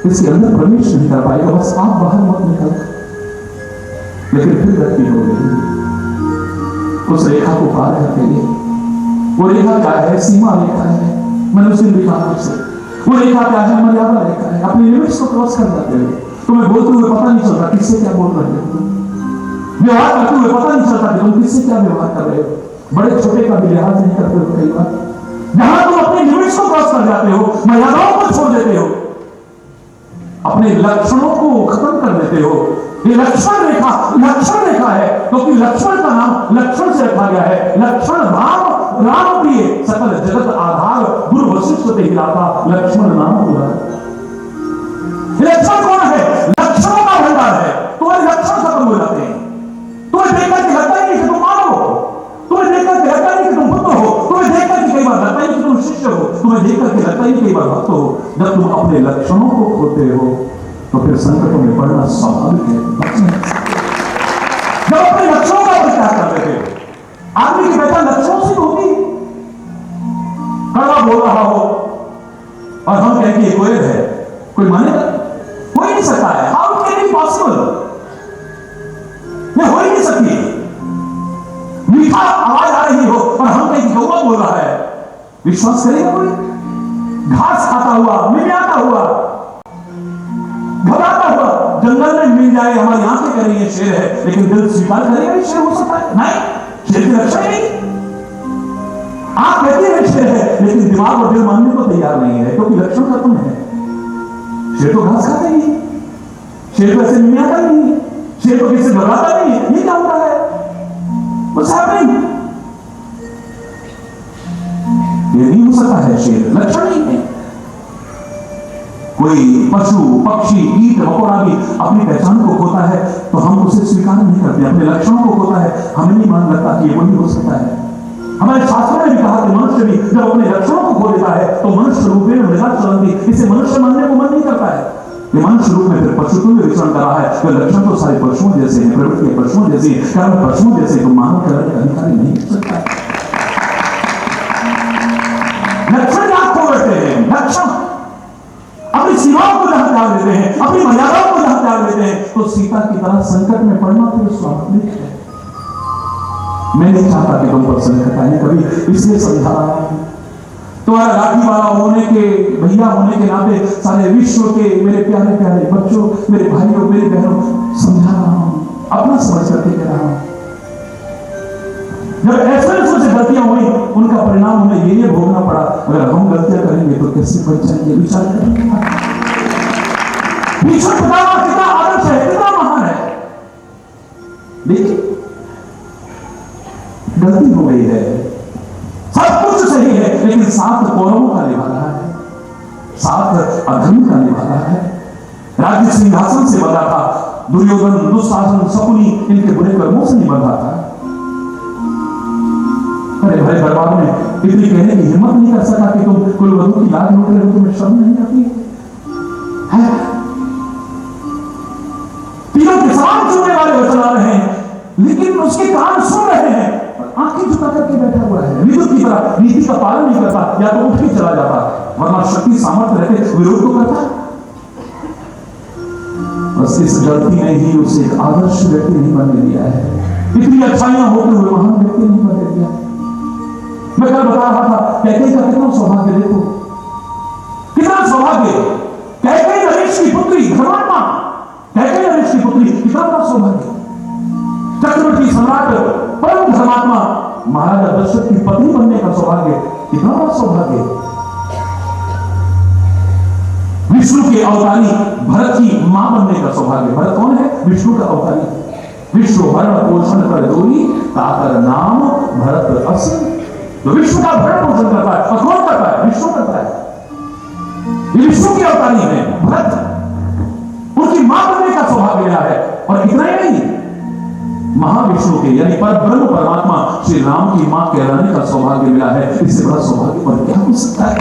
इसके अंदर प्रवेश नहीं कर पाएगा, बस आप बाहर मत निकल। लेकिन फिर गलती हो गई, उस रेखा को पार करके लिए, वो रेखा क्या है? सीमा रेखा है। मैंने उस दिन भी कहा आपसे, वो रेखा क्या है? मर्यादा रेखा है। अपनी लिमिट्स को क्रॉस कर जाते हो, तुम्हें बोलते हुए पता नहीं चलता किससे क्या बोल रहे हो, व्यवहार करते हुए पता नहीं चलता कि तुम किससे क्या व्यवहार कर रहे हो, बड़े छोटे का भी लिहाज नहीं करते हो। कई बार जहां तुम अपनी लिमिट्स को क्रॉस कर जाते हो, मर्यादाओं को छोड़ देते हो, अपने लक्षणों को खत्म कर देते हो। ये लक्ष्मण रेखा है, क्योंकि लक्ष्मण का नाम लक्ष्मण से रखा गया है। लक्ष्मण राम प्रिय सकल जगत आधार, गुरु वशिष्ठ ते हिलाता लक्ष्मण नाम पूरा। लक्ष्मण कौन है? लक्षणों का है, तुम्हारे लक्षण खत्म हो जाते हैं। तुम्हें देखकर के लगता नहीं कि तुम मानव हो, तुम्हें देखकर के लगता नहीं कि तुम पुत्र हो, तुम्हें देखकर के कई बार लगता नहीं कि तुम शिष्य हो, तुम्हें देखकर के लगता नहीं कई बार भक्त हो। जब तुम अपने लक्षणों को खोते हो तो फिर संकटों में पड़ना स्वाभाविक है। जब अपने लक्षणों का विचार कर रहे थे, आदमी की पहचान लक्षणों से होती। कड़वा बोल रहा हो और हम कहें कि ये कोयल है, कोई मानेगा? हो ही नहीं सकता है। How can be possible? ये हो ही नहीं सकती। मीठा आवाज आ रही हो और हम कहें कि कौवा बोल रहा है, विश्वास करेगा कोई? घास खाता हुआ, मिलाता हुआ, घबराता हुआ जंगल में मिल जाए, हमारी आंखें कह रही है शेर है, लेकिन दिल स्वीकार करेगा ये शेर हो सकता है? नहीं, शेर की रक्षा नहीं। आप कहते हैं शेर है, लेकिन दिमाग और दिल मानने को तैयार नहीं है, क्योंकि लक्षण खत्म है। शेर तो घास खाता नहीं, शेर तो ऐसे मिलाता नहीं, शेर तो किसी घबराता नहीं है। ये क्या होता है? What's happening? ये नहीं हो सकता है, शेर लक्षण नहीं है। कोई पशु, पक्षी, कीट मकोड़ा भी अपनी पहचान को खोता है तो हम उसे स्वीकार नहीं करते, अपने लक्षणों को खोता है, हमें नहीं मान लगता कि ये वही हो सकता है। हमारे शास्त्रों ने भी कहा कि मनुष्य भी जब अपने लक्षणों को खो देता है तो मनुष्य रूप में मृगा चलती, इसे मनुष्य मानने को मन नहीं करता है। ये मनुष्य रूप में फिर पशु में विचरण कर रहा है, तो लक्षण तो सारे पशुओं जैसे हैं, प्रवृत्ति पशुओं जैसी, कारण पशुओं जैसे तो मानव करने का अधिकारी नहीं हो सकता है। लक्षण आप खो बैठे हैं, लक्षण अपनी सीमाओं को जहां त्याग देते हैं, अपनी मर्यादाओं को जहां त्याग देते हैं, तो सीता की तरह संकट में पड़ना फिर स्वाभाविक है। मैं नहीं चाहता कि तुम पर संकट आए कभी, इसलिए समझा रहा हूं। तुम्हारा लाठी वाला होने के, भैया होने के नाते सारे विश्व के मेरे प्यारे प्यारे बच्चों, मेरे भाइयों, मेरी बहनों, समझा रहा हूं, अपना समझ करके कह रहा हूं। जब ऐसे से गलतियां हुई, उनका परिणाम हमें ये भोगना पड़ा। अगर हम गलतियां करेंगे तो कैसे बच जाएंगे? विचार करेंगे। भीष्म पितामह कितना आदर्श है, कितना महान है, देखिए गलती हो गई है, सब कुछ सही है, लेकिन साथ कौरवों का निभा रहा है, साथ अधर्म का निभा रहा है। राज्य सिंहासन से बंधा था, दुर्योधन, दुशासन, शकुनी इनके बुरे कर्मों से नहीं बंधा था। अरे भाई दरबार में इतनी कहने की हिम्मत नहीं कर सका कि तुम कुलवधु की लाज लूट रहे हो, तुम्हें शर्म नहीं आती है? तीनों के समान सुनने वाले वचन आ रहे हैं, लेकिन उसके कान सुन रहे हैं, आंखें झुका करके बैठा हुआ है। विद्युत की तरह नीति का पालन नहीं करता, या तो उठ के चला जाता, वरना शक्ति सामर्थ्य रहते विरोध को करता। बस इस गलती ने ही उसे एक आदर्श व्यक्ति नहीं बनने दिया है, इतनी अच्छाइयां होते हुए महान व्यक्ति नहीं बनने दिया। मैं कल बता रहा था कैकेयी का कितना सौभाग्य, देखो कितना सौभाग्य। कैकेयी नरेश की पुत्री, धर्मात्मा कैकेयी नरेश की पुत्री, कितना बड़ा सौभाग्य। चक्रवर्ती सम्राट परम धर्मात्मा महाराजा दशरथ की पत्नी बनने का सौभाग्य, कितना बड़ा सौभाग्य। विष्णु के अवतारी भरत की मां बनने का सौभाग्य। भरत कौन है? विष्णु का अवतारी। विष्णु भरण पोषण कर जोरी, ताकर नाम भरत अस। तो विष्णु का भरण पोषण करता है, और कौन करता है? विष्णु करता है। ये विष्णु की अवतारी है भरत, उनकी मां बनने का सौभाग्य मिला है। और इतना ही नहीं, महाविष्णु के यानी परब्रह्म परमात्मा श्री राम की मां कहलाने का सौभाग्य मिला है। इससे बड़ा सौभाग्य और क्या हो सकता है?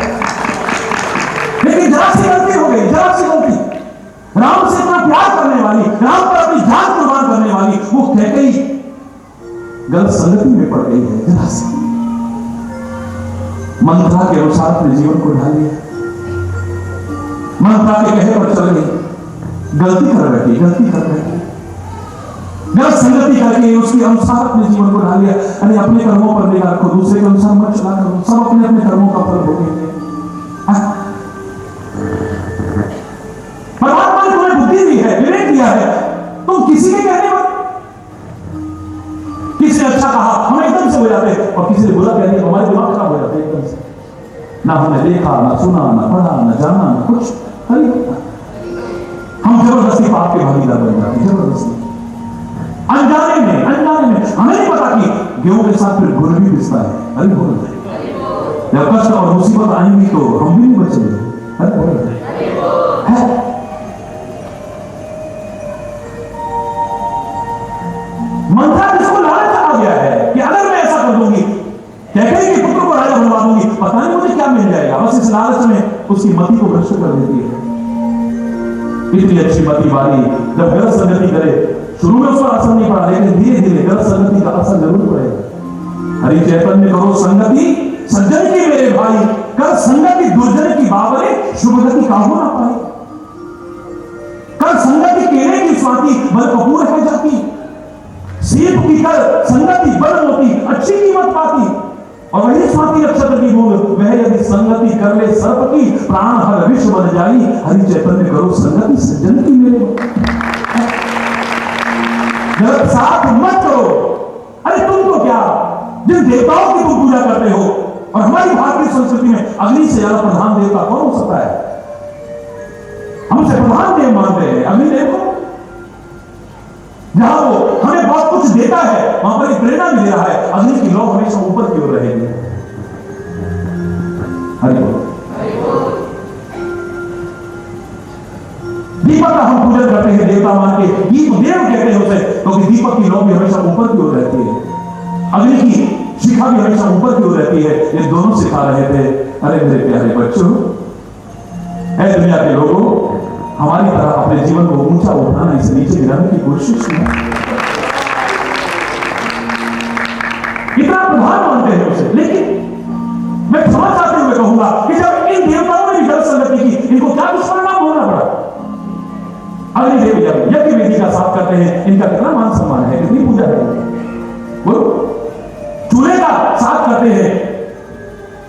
लेकिन जरा सी गलती हो गई, जरा सी गलती। राम से इतना प्यार करने वाली, राम पर अपनी जान कुर्बान करने वाली वो कैकेयी गलत संगति में पड़ गई है। जरा सी मंत्रा के अनुसार अपने जीवन को ढाल लिया, मंत्रा के कहे पर चल गई, गलती कर बैठी, गलती कर बैठी, गलत संगति करके उसके अनुसार अपने जीवन को ढाल लिया। अरे अपने कर्मों पर निगाह रखो, दूसरे के अनुसार मत चला करो, सब अपने अपने कर्मों का फल भोगेंगे। परमात्मा ने तुम्हें बुद्धि दी है, विवेक दिया है, तुम किसी के कहने पर, किसी ने अच्छा कहा हम एकदम से हो जाते हैं, और किसी ने बुरा कह दिया हमारे दिमाग खराब हो जाते हैं एकदम से। ना हमने देखा, ना सुना, ना पढ़ा, ना जाना, ना कुछ, हम जबरदस्ती पाप के भागीदार बन जाते हैं, जबरदस्ती अनजाने में हमें नहीं पता कि गेहूं के साथ फिर गुड़ भी पिसता है। अरे बोल, जब कष्ट और मुसीबत आएंगी तो हम भी नहीं बचेंगे। अरे बोल है। लालच में उसकी मति को भ्रष्ट कर देती है। इतनी अच्छी मति वाली जब गलत संगति करे, शुरू में उसका असर नहीं पड़ा, लेकिन धीरे धीरे गलत संगति का असर जरूर पड़ेगा। हरि चैतन्य करो संगति सज्जन की मेरे भाई, कर संगति दुर्जन की बावरे, शुभ गति काहू ना पाए। कर संगति केले की स्वाति, बल कपूर है जाती। सीप की कर संगति बल मोती, अच्छी कीमत पाती। और वही स्वाति नक्षत्र की बूंद, वह यदि संगति कर ले सर्प की, प्राण हर विश्व बन जाई। हरि चैतन्य करो संगति सज्जन की मेरे। गलत साथ मत करो। अरे तुम तो क्या, जिन देवताओं की तुम पूजा करते हो, और हमारी भारतीय संस्कृति में अग्नि से ज्यादा प्रधान देवता कौन हो सकता है? हमसे प्रधान देव मानते हैं अग्निदेव को। जहां वो हमें बहुत कुछ देता है, वहां पर एक प्रेरणा भी दे रहा है, अग्नि की लौ हमेशा ऊपर की ओर रहेगी। हरि बोल। दीपक का हम पूजन करते हैं देवता मान के, दीप देव कहते हैं उसे, क्योंकि दीपक की लौ भी हमेशा ऊपर की ओर रहती है, अग्नि की शिखा भी हमेशा ऊपर की ओर रहती है। ये दोनों सिखा रहे थे। अरे मेरे प्यारे बच्चों, ऐ दुनिया के लोगों, हमारी तरह अपने जीवन को ऊंचा उठाना, इसे नीचे गिराने की कोशिश नहीं। इतना प्रधान मानते हैं उसे, लेकिन मैं क्षमा चाहते हुए कहूंगा कि जब इन देवताओं ने गलत संगति की, इनको क्या दुष्परिणाम होना पड़ा। अग्निदेव जब यज्ञ विधि का साथ करते हैं, इनका कितना मान सम्मान है, कितनी पूजा है। बोलो, चूल्हे का साथ करते हैं,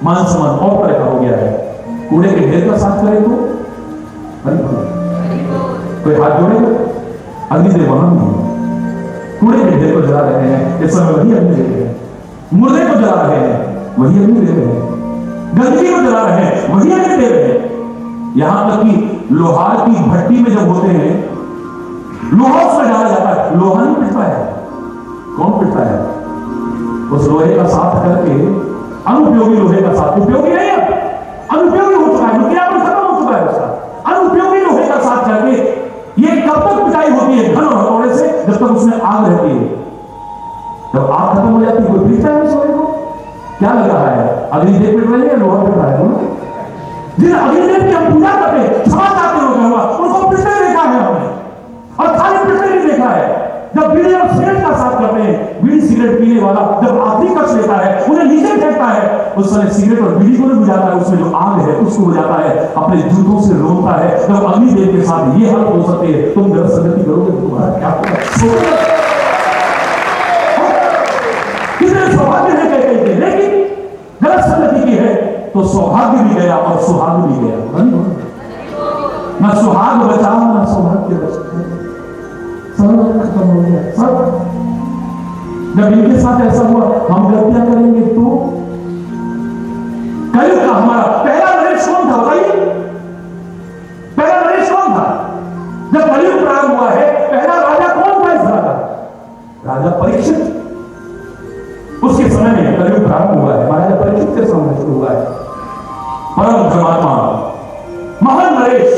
मान सम्मान और तरह का हो गया है। कूड़े के ढेर का साथ करें तो कोई हाथ जोड़ेगा? अग्निदेव वहां नहीं, कूड़े के ढेर को जला रहे हैं, इस समय वही अग्निदेव है। मुर्दे को जला रहे हैं, वही अग्निदेव है। गंदगी को जला रहे हैं, वही अग्निदेव है। यहां तक कि लोहार की भट्टी में जब होते हैं, लोहा उसमें डाला जाता है, लोहा नहीं पिटता है। कौन पिटता है? उस लोहे का साथ करके, अनुपयोगी लोहे का साथ, उपयोगी नहीं है, अनुपयोगी हो चुका है, नुकसान खत्म हो चुका है उसका। अनुपयोगी लोहे का साथ करके ये कब तक पिटाई होती है? घन और हथौड़े से, जब तक उसमें आग रहती है। जब आग खत्म हो जाती है, कोई पीटता है उस लोहे को? क्या लग रहा है? अग्निदेव पिट रही है, लोहा पिट रहा है? जिन अग्निदेव की हम पूजा करते हैं, क्षमा चाहते हो कहूंगा, उनको पिटते देखा है हमने, और खाली पिटते नहीं देखा है। जब बीड़ी और सिगरेट का साथ करते हैं, बीड़ी सिगरेट पीने वाला जब आखिरी कष्ट लेता है, उन्हें नीचे फेंकता है, उस समय सिगरेट और बीड़ी को नहीं बुझाता है, उसमें जो आग है उसको बुझाता है, अपने जूतों से रोकता है। जब अग्निदेव के साथ ये हालत हो सकती है, तुम गलत संगति करोगे तो तुम्हारा क्या होगा? कितने सौभाग्य है कह के, लेकिन गलत संगति की है तो सौभाग्य भी गया और सुहाग भी गया। ना सुहाग बचा, ना सौभाग्य बचा, सब खत्म हो गया सब। जब इनके साथ ऐसा हुआ, हम गलतियां करेंगे तो? कलयुग का हमारा पहला नरेश कौन था बताइए? पहला नरेश कौन था? जब कलयुग प्रारंभ हुआ है, पहला राजा कौन था इस राजा? राजा परीक्षित। उसके समय में कलयुग प्रारंभ हुआ है, महाराजा परीक्षित के समय शुरू हुआ है। परम धर्मात्मा महान नरेश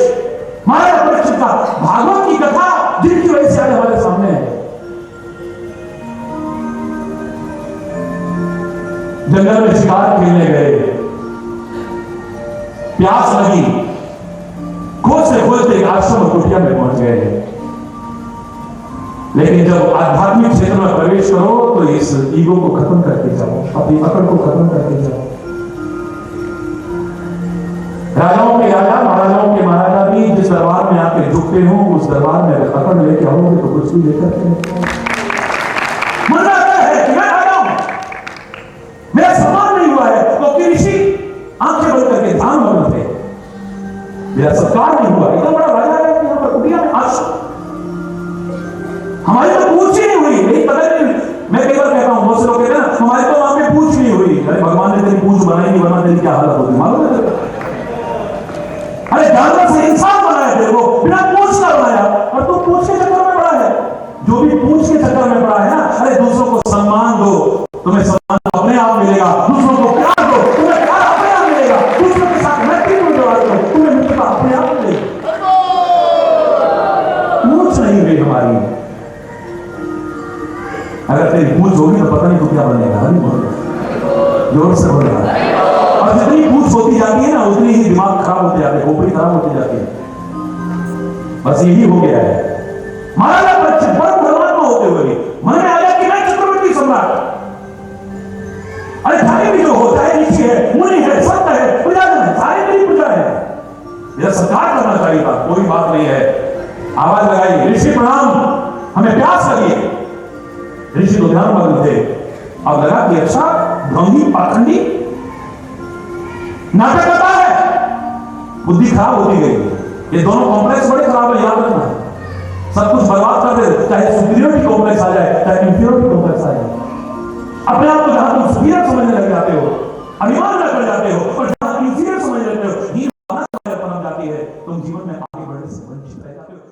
महाराजा परीक्षित का भागवत की कथा, जिनकी वजह से आज हमारे सामने है। जंगल में शिकार खेलने गए, प्यास लगी, खोजते खोजते एक आश्रम और कुटिया में पहुंच गए। लेकिन जब आध्यात्मिक क्षेत्र में प्रवेश करो तो इस ईगो को खत्म करके जाओ, अपनी अकड़ को खत्म करके जाओ। राजाओं के राजा, महाराजाओं के महाराजा भी जिस दरबार में आके झुकते हो, उस दरबार में अगर अकड़ लेके आओगे तो कुछ भी लेकर के मजा आता है कि मैं राजा हूं, मेरा सम्मान नहीं हुआ है, क्योंकि ऋषि आंखें बंद करके ध्यान मग्न थे, मेरा सत्कार नहीं हुआ। इतना बड़ा राजा है यहाँ पर कुटिया में आश्रम, हमारी तो पूछ ही नहीं हुई। नहीं पता नहीं, मैं कई बार कहता हूं, बहुत से लोग कहते हैं ना हमारी तो वहां पे पूछ नहीं हुई। अरे भगवान ने तेरी पूछ बनाई नहीं, वरना तेरी क्या हालत होती मालूम है? अरे जानवर से इंसान बनाया तेरे को, बिना पूछ का बनाया, और तू पूछ के चक्कर में पड़ा है। जो भी पूछ के चक्कर में पड़ा है ना, अरे दूसरों को सम्मान दो, तुम्हें सम्मान अपने आप मिलेगा। दूसरों को प्यार दो, तुम्हें प्यार अपने आप मिलेगा। दूसरों के साथ मैत्री को व्यवहार करो, तुम्हें मित्रता अपने आप मिलेगी। पूछ नहीं हुई हमारी। अगर तेरी पूछ होगी तो पता नहीं तो क्या बनेगा। जोर से बोलेगा। और और जितनी पूछ होती जाती है ना उतनी ही दिमाग खराब होते जाते हैं, खोपड़ी खराब होती जाती है। बस यही हो गया है। महाराजा परीक्षित बड़े धर्मात्मा होते हुए मन में आया कि मैं चक्रवर्ती सम्राट, अरे सारे भी जो होता है ऋषि है, मुनि है, संत है, प्रजाजन है, सारे मेरी प्रजा है, मेरा सत्कार करना चाहिए था। कोई बात नहीं है, आवाज लगाई, ऋषि प्रणाम, हमें प्यास लगी है। ऋषि तो ध्यान मग्न थे। अब लगा कि अच्छा ढोंगी पाखंडी नाटक करता है, बुद्धि खराब होती गई। ये दोनों कॉम्प्लेक्स बड़े खराब है, याद रखना। सब कुछ बर्बाद कर दे, चाहे सुपीरियरिटी कॉम्प्लेक्स आ जाए, चाहे इंफीरियरिटी कॉम्प्लेक्स आ जाए। अपने आप को जहां तुम सुपीरियर समझने लग जाते हो, अभिमान में कर जाते हो, और जहां इंफीरियर समझ लेते हो, ये पनप जाती है, तुम जीवन में आगे बढ़ने से वंचित रह जाते हो।